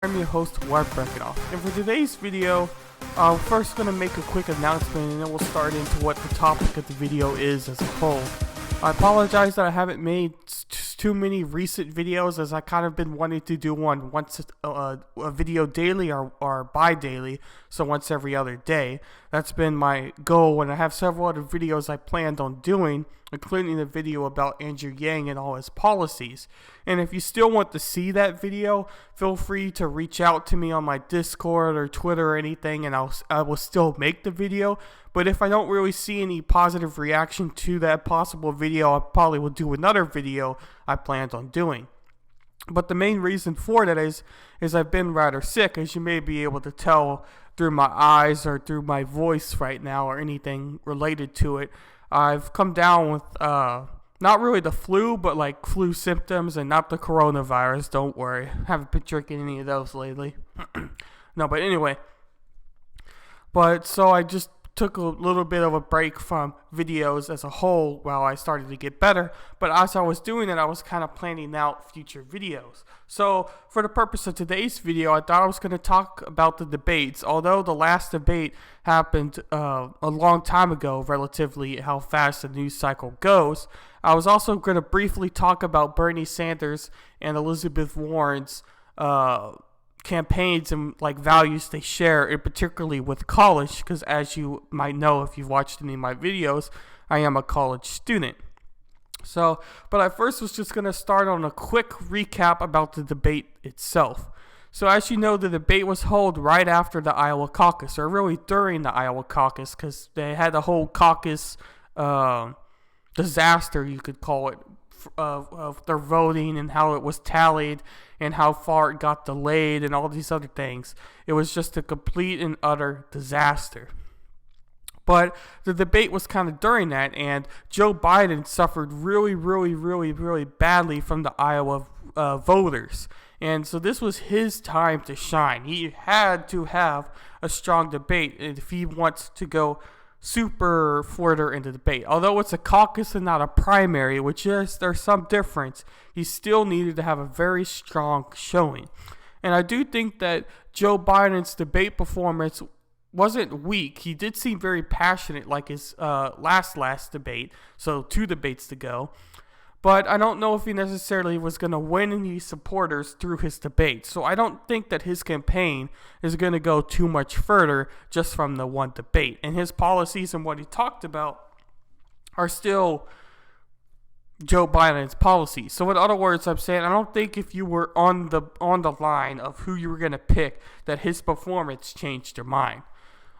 I'm your host, Ward Brekenoff, and for today's video, I'm first going to make a quick announcement and then we'll start into what the topic of the video is as a whole. I apologize that I haven't made too many recent videos, as I kind of been wanting to do one once a video daily or bi-daily, so once every other day. That's been my goal, and I have several other videos I planned on doing, including the video about Andrew Yang and all his policies. And if you still want to see that video, feel free to reach out to me on my Discord or Twitter or anything, and I will still make the video. But if I don't really see any positive reaction to that possible video, I probably will do another video I planned on doing. But the main reason for that is I've been rather sick, as you may be able to tell through my eyes or through my voice right now or anything related to it. I've come down with not really the flu, but like flu symptoms, and not the coronavirus. Don't worry, I haven't been drinking any of those lately. No, but anyway. But so I just took a little bit of a break from videos as a whole while I started to get better, but as I was doing it, I was kind of planning out future videos. So for the purpose of today's video, I thought I was going to talk about the debates. Although the last debate happened a long time ago, relatively how fast the news cycle goes, I was also going to briefly talk about Bernie Sanders and Elizabeth Warren's campaigns and like values they share, and particularly with college, because as you might know if you've watched any of my videos, I am a college student. So, but I first was just going to start on a quick recap about the debate itself. So as you know, the debate was held right after the Iowa caucus, or really during the Iowa caucus, because they had the whole caucus disaster, you could call it, of their voting and how it was tallied and how far it got delayed and all these other things. It was just a complete and utter disaster. But the debate was kind of during that, and Joe Biden suffered really badly from the Iowa voters. And so this was his time to shine. He had to have a strong debate if he wants to go super further in the debate. Although it's a caucus and not a primary, which is there's some difference, he still needed to have a very strong showing. And I do think that Joe Biden's debate performance wasn't weak. He did seem very passionate, like his last debate, so 2 debates to go. But I don't know if he necessarily was going to win any supporters through his debate. So I don't think that his campaign is going to go too much further just from the one debate. And his policies and what he talked about are still Joe Biden's policies. So in other words, I'm saying I don't think if you were on the line of who you were going to pick, that his performance changed your mind.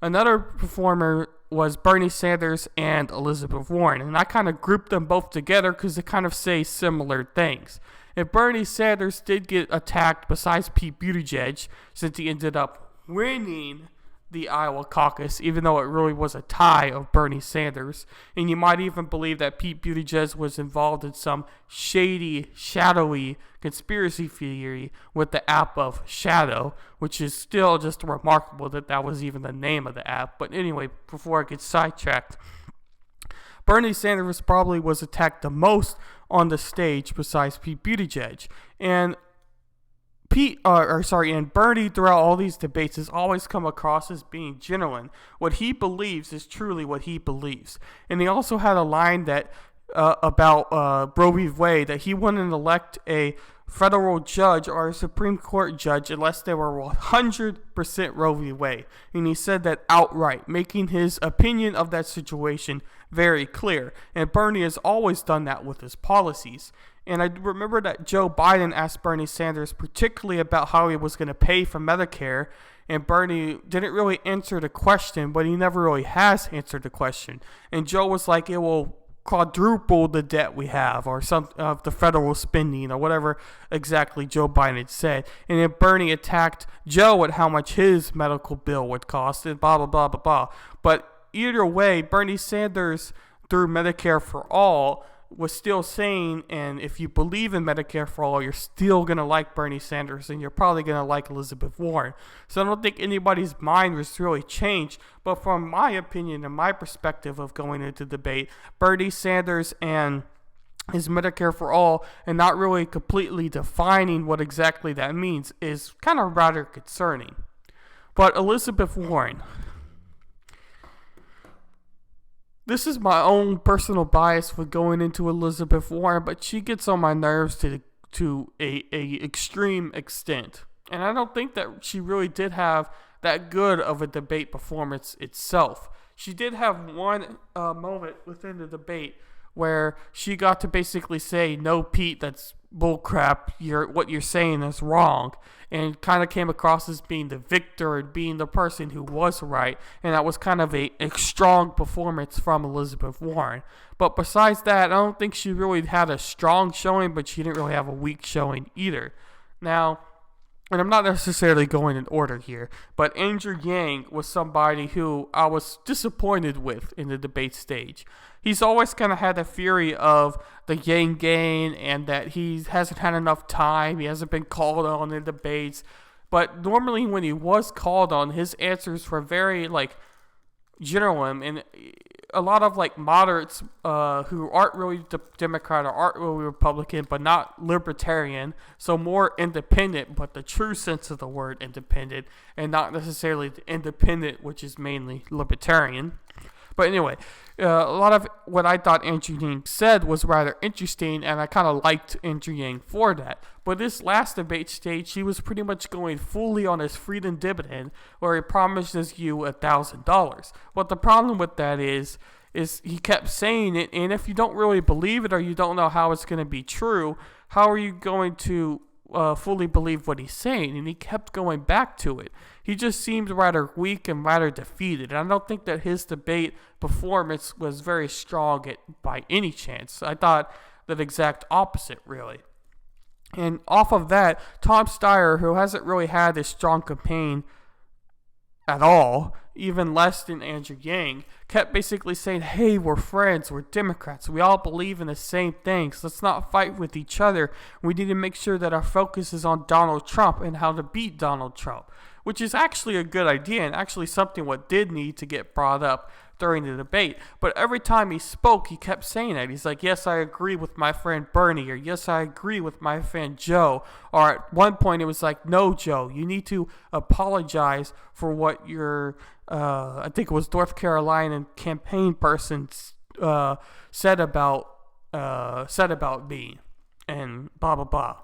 Another performer was Bernie Sanders and Elizabeth Warren, and I kind of grouped them both together because they kind of say similar things. And Bernie Sanders did get attacked besides Pete Buttigieg, since he ended up winning the Iowa caucus, even though it really was a tie of Bernie Sanders. And you might even believe that Pete Buttigieg was involved in some shady, shadowy conspiracy theory with the app of Shadow, which is still just remarkable that that was even the name of the app. But anyway, before I get sidetracked, Bernie Sanders probably was attacked the most on the stage besides Pete Buttigieg. And and Bernie throughout all these debates has always come across as being genuine. What he believes is truly what he believes. And he also had a line that about Roe v. Wade, that he wouldn't elect a federal judge or a Supreme Court judge unless they were 100% Roe v. Wade. And he said that outright, making his opinion of that situation very clear. And Bernie has always done that with his policies. And I remember that Joe Biden asked Bernie Sanders particularly about how he was going to pay for Medicare, and Bernie didn't really answer the question, but he never really has answered the question. And Joe was like, it will quadruple the debt we have, or some of the federal spending, or whatever exactly Joe Biden said. And then Bernie attacked Joe at how much his medical bill would cost, and blah, blah, blah, blah, blah. But either way, Bernie Sanders, through Medicare for All, was still saying, and if you believe in Medicare for All, you're still going to like Bernie Sanders, and you're probably going to like Elizabeth Warren. So I don't think anybody's mind was really changed, but from my opinion and my perspective of going into debate, Bernie Sanders and is Medicare for all and not really completely defining what exactly that means is kind of rather concerning. But Elizabeth Warren, this is my own personal bias with going into Elizabeth Warren, but she gets on my nerves to a extreme extent. And I don't think that she really did have that good of a debate performance itself. She did have one moment within the debate where she got to basically say, "No, Pete, that's bullcrap. What you're saying is wrong," and kind of came across as being the victor and being the person who was right. And that was kind of a strong performance from Elizabeth Warren. But besides that, I don't think she really had a strong showing, but she didn't really have a weak showing either. Now, and I'm not necessarily going in order here, but Andrew Yang was somebody who I was disappointed with in the debate stage. He's always kind of had the theory of the Yang gang and that he hasn't had enough time. He hasn't been called on in debates. But normally when he was called on, his answers were very, general. And a lot of, moderates who aren't really Democrat or aren't really Republican, but not libertarian, so more independent, but the true sense of the word independent, and not necessarily the independent, which is mainly libertarian. But anyway, a lot of what I thought Andrew Yang said was rather interesting, and I kind of liked Andrew Yang for that. But this last debate stage, he was pretty much going fully on his freedom dividend, where he promises you $1,000. But the problem with that is he kept saying it, and if you don't really believe it or you don't know how it's going to be true, how are you going to fully believe what he's saying? And he kept going back to it. He just seemed rather weak and rather defeated. And I don't think that his debate performance was very strong by any chance. I thought the exact opposite, really. And off of that, Tom Steyer, who hasn't really had a strong campaign at all, even less than Andrew Yang, kept basically saying, "Hey, we're friends, we're Democrats, we all believe in the same things, let's not fight with each other, we need to make sure that our focus is on Donald Trump and how to beat Donald Trump," which is actually a good idea and actually something what did need to get brought up during the debate. But every time he spoke, he kept saying that. He's like, "Yes, I agree with my friend Bernie," or "Yes, I agree with my friend Joe." Or at one point, it was like, "No, Joe, you need to apologize for what your, I think it was North Carolina campaign person said about me," and blah, blah, blah.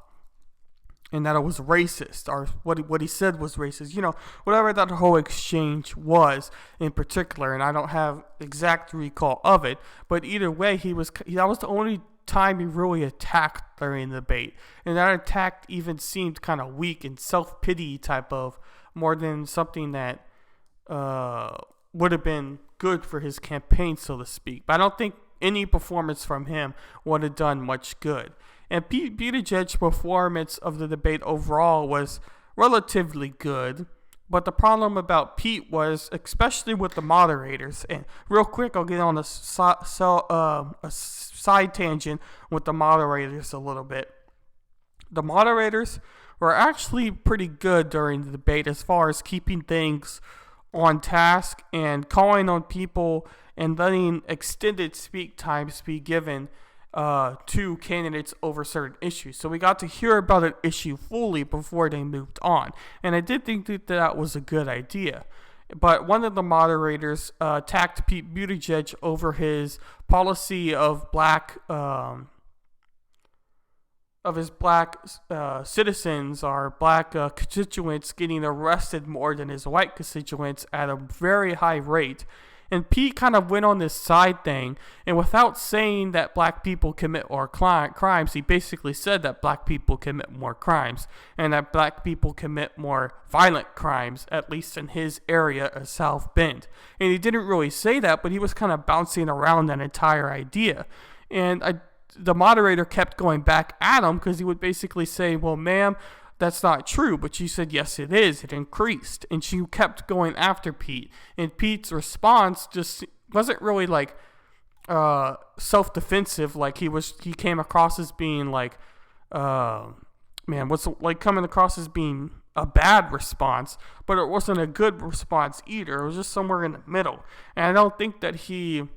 And that it was racist, or what he said was racist. Whatever that whole exchange was in particular, and I don't have exact recall of it. But either way, that was the only time he really attacked during the debate. And that attack even seemed kind of weak and self-pity type of, more than something that would have been good for his campaign, so to speak. But I don't think any performance from him would have done much good. And Pete Buttigieg's performance of the debate overall was relatively good. But the problem about Pete was, especially with the moderators, and real quick, I'll get on a side tangent with the moderators a little bit. The moderators were actually pretty good during the debate as far as keeping things on task and calling on people and letting extended speak times be given to candidates over certain issues. So we got to hear about an issue fully before they moved on. And I did think that was a good idea. But one of the moderators attacked Pete Buttigieg over his policy of citizens or black constituents getting arrested more than his white constituents at a very high rate. And Pete kind of went on this side thing, and without saying that black people commit more crimes, he basically said that black people commit more crimes, and that black people commit more violent crimes, at least in his area of South Bend. And he didn't really say that, but he was kind of bouncing around that entire idea. And the moderator kept going back at him because he would basically say, "Well, ma'am, that's not true." But she said, "Yes, it is. It increased." And she kept going after Pete. And Pete's response just wasn't really self-defensive. He came across as being coming across as being a bad response, but it wasn't a good response either. It was just somewhere in the middle. And I don't think that he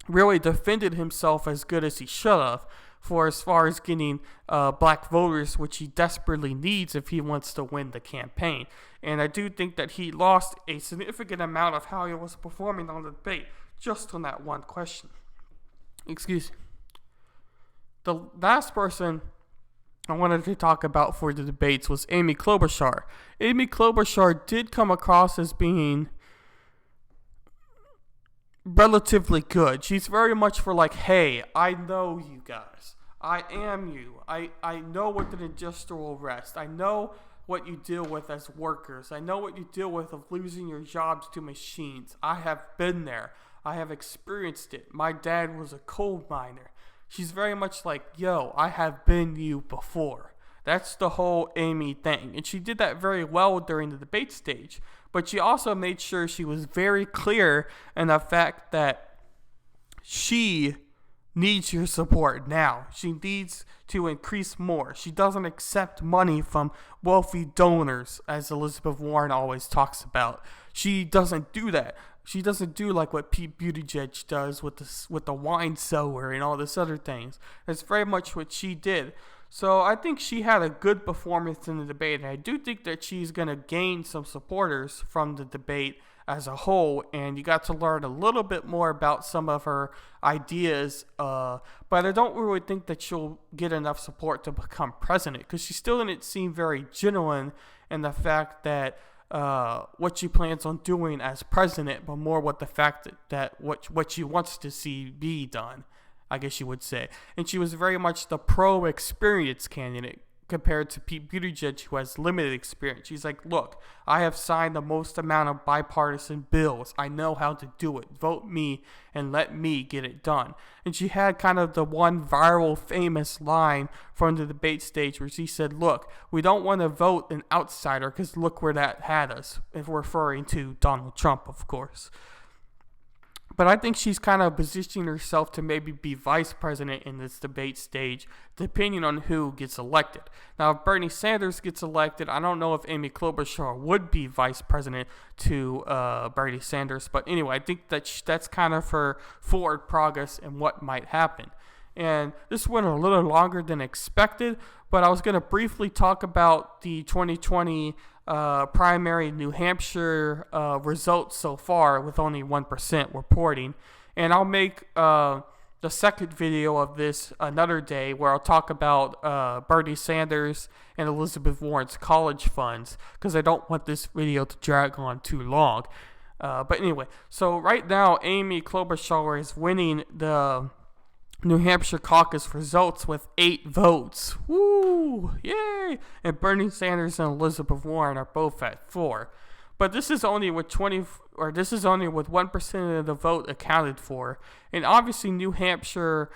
really defended himself as good as he should have. for as far as getting black voters, which he desperately needs if he wants to win the campaign. And I do think that he lost a significant amount of how he was performing on the debate just on that one question. Excuse me. The last person I wanted to talk about for the debates was Amy Klobuchar. Amy Klobuchar did come across as being relatively good. She's very much for like, hey, I know you guys. I am you. I know what the industrial rest. I know what you deal with as workers. I know what you deal with of losing your jobs to machines. I have been there. I have experienced it. My dad was a coal miner. She's very much like, yo, I have been you before. That's the whole Amy thing. And she did that very well during the debate stage. But she also made sure she was very clear in the fact that she needs your support now. She needs to increase more. She doesn't accept money from wealthy donors, as Elizabeth Warren always talks about. She doesn't do that. She doesn't do like what Pete Buttigieg does with the wine cellar and all this other things. That's very much what she did. So I think she had a good performance in the debate, and I do think that she's going to gain some supporters from the debate as a whole, and you got to learn a little bit more about some of her ideas, but I don't really think that she'll get enough support to become president, because she still didn't seem very genuine in the fact that what she plans on doing as president, but more what the fact that what she wants to see be done, I guess you would say. And she was very much the pro-experience candidate compared to Pete Buttigieg, who has limited experience. She's like, look, I have signed the most amount of bipartisan bills. I know how to do it. Vote me and let me get it done. And she had kind of the one viral famous line from the debate stage where she said, look, we don't want to vote an outsider because look where that had us, if referring to Donald Trump, of course. But I think she's kind of positioning herself to maybe be vice president in this debate stage, depending on who gets elected. Now, if Bernie Sanders gets elected, I don't know if Amy Klobuchar would be vice president to Bernie Sanders. But anyway, I think that that's kind of her forward progress and what might happen. And this went a little longer than expected, but I was going to briefly talk about the 2020 primary New Hampshire results so far, with only 1% reporting. And I'll make the second video of this another day, where I'll talk about Bernie Sanders and Elizabeth Warren's college funds, because I don't want this video to drag on too long. But anyway, so right now Amy Klobuchar is winning the New Hampshire caucus results with 8 votes. Woo! Yay! And Bernie Sanders and Elizabeth Warren are both at 4. But this is only with 1% of the vote accounted for. And obviously New Hampshire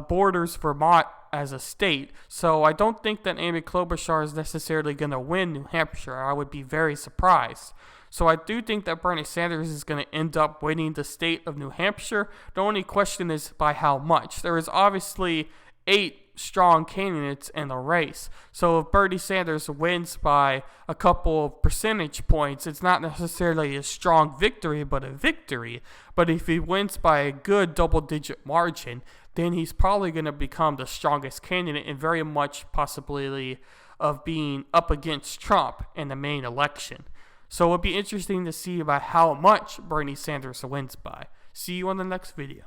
borders Vermont as a state. So I don't think that Amy Klobuchar is necessarily going to win New Hampshire. I would be very surprised. So I do think that Bernie Sanders is going to end up winning the state of New Hampshire. The only question is by how much. There is obviously 8 strong candidates in the race. So if Bernie Sanders wins by a couple of percentage points, it's not necessarily a strong victory, but a victory. But if he wins by a good double-digit margin, then he's probably going to become the strongest candidate and very much possibility of being up against Trump in the main election. So it'll be interesting to see about how much Bernie Sanders wins by. See you on the next video.